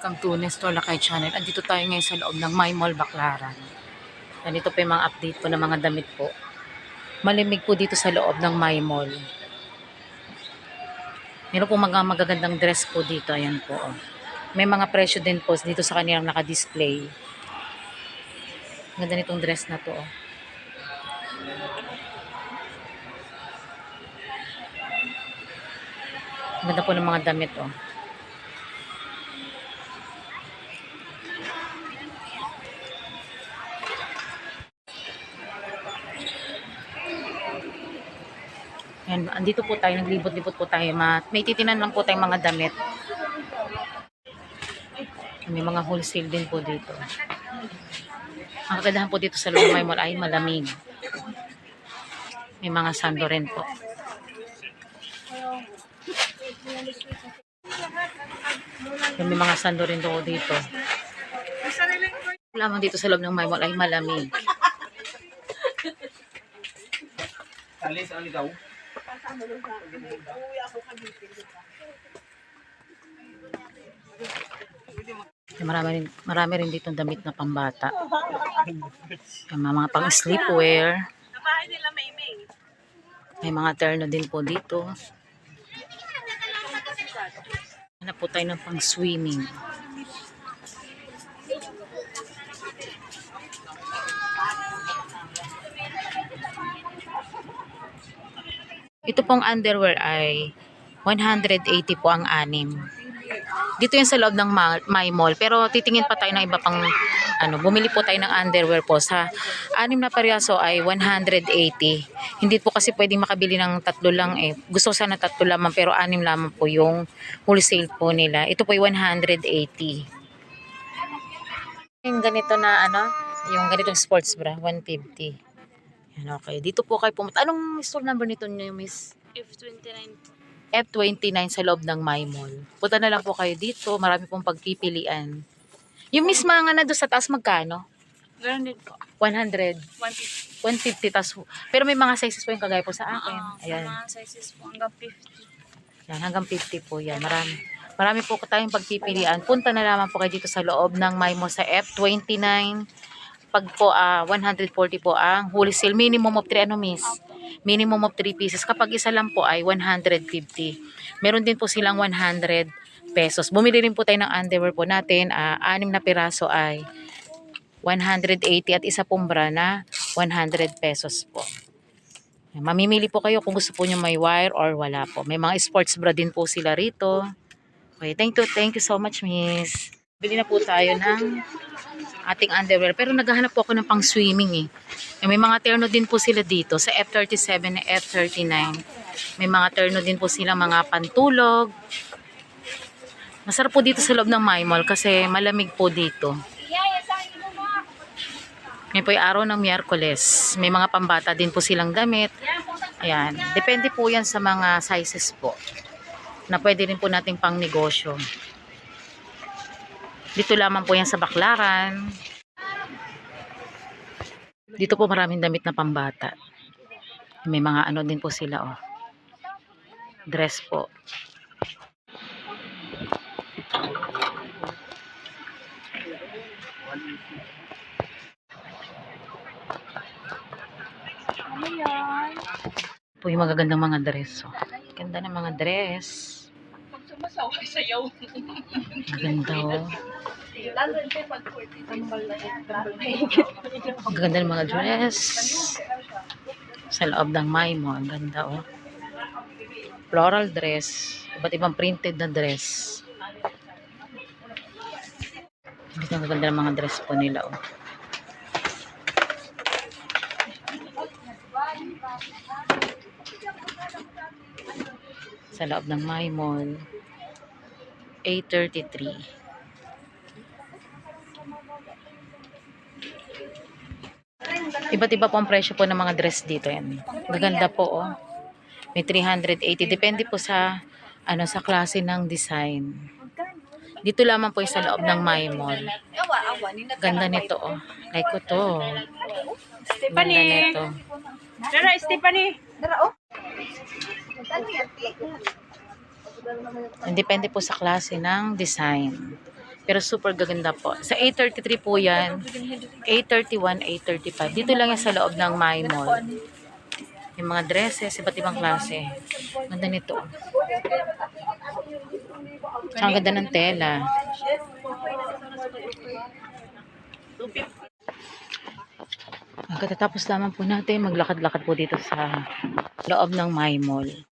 Welcome to Nestor Lakay Channel. Andito tayo ngayon sa loob ng My Mall Baclaran. Ganito po yung mga update po ng mga damit po. Malimig po dito sa loob ng My Mall. Meron po mga magagandang dress po dito. Ayan po. Oh. May mga presyo din po dito sa kanilang naka-display. Ganda nitong dress na to. Oh. Ganda po ng mga damit. Oh. Ayan, andito po tayo, naglibot-libot po tayo. May titinan lang po tayong mga damit. May mga wholesale din po dito. Ang kagandahan po dito sa loob ng My Mall ay malamig. May mga sando rin po. May mga sando rin po dito. Lamang dito sa loob ng My Mall ay malamig. daw. Marami rin dito damit na pambata. Yung mga pang sleepwear. May mga terno din po dito. Hanap po tayo ng pang swimming. Ito pong underwear ay 180 po ang anim. Dito yan sa loob ng My Mall. Pero titingin pa tayo ng iba pang bumili po tayo ng underwear po. Sa anim na piraso ay 180. Hindi po kasi pwedeng makabili ng tatlo lang eh. Gusto ko sana tatlo lamang pero anim lamang po yung wholesale po nila. Ito po ay 180. Yung ganito na yung ganitong sports bra, 150. Yan, okay. Dito po kayo pumunta. Anong store number nito niyo, Miss? F29 po. F29 sa loob ng My Mall. Punta na lang po kayo dito. Marami pong pagpipilian. Yung Miss mga na doon sa taas magkano? Ganun din po. 100. 150. 150 tas. Pero may mga sizes po yung kagaya po sa akin. Ayan. Sa mga sizes po hanggang 50. Yan, hanggang 50 po yan. Marami po tayong pagpipilian. Punta na lamang po kayo dito sa loob ng My Mall sa F29. Pag po 140 po ang wholesale. Minimum of 3 Miss? Minimum of 3 pieces. Kapag isa lang po ay 150. Meron din po silang 100 pesos. Bumili rin po tayo ng underwear po natin. 6 na piraso ay 180 at isa pong bra na 100 pesos po. Mamimili po kayo kung gusto po nyo may wire or wala po. May mga sports bra din po sila rito. Okay, thank you so much, Miss. Bili na po tayo ng ating underwear. Pero naghahanap po ako ng pang swimming eh. May mga terno din po sila dito sa F37 na F39. May mga terno din po sila mga pantulog. Masarap po dito sa loob ng My Mall kasi malamig po dito. May po yung araw ng Miyerkules. May mga pambata din po silang damit. Ayan. Depende po yan sa mga sizes po. Na pwede rin po nating pang negosyo. Dito lamang po yan sa Baclaran. Dito po maraming damit na pambata. May mga din po sila dress po. Po yung magagandang mga dress. Ganda ng mga dress. Ganda Ang ganda ng mga dress. Sa loob ng My Mall. Ang ganda Floral dress. Iba't ibang printed na dress. Ang ganda ng mga dress po nila sa loob ng My Mall. 833. Iba't iba po ang presyo po ng mga dress dito yan. Maganda po May 380. Depende po sa sa klase ng design. Dito lamang po sa loob ng My Mall. Ganda nito Like ko to. Ganda nito. Dara, Stephanie. Dara, Depende po sa klase ng design. Pero super gaganda po. Sa 833 po yan. 831, 835. Dito lang yan sa loob ng My Mall. Yung mga dresses, iba't ibang klase. Ganda nito. Tsaka ang ganda ng tela. Pagkatapos lamang po natin, maglakad-lakad po dito sa loob ng My Mall.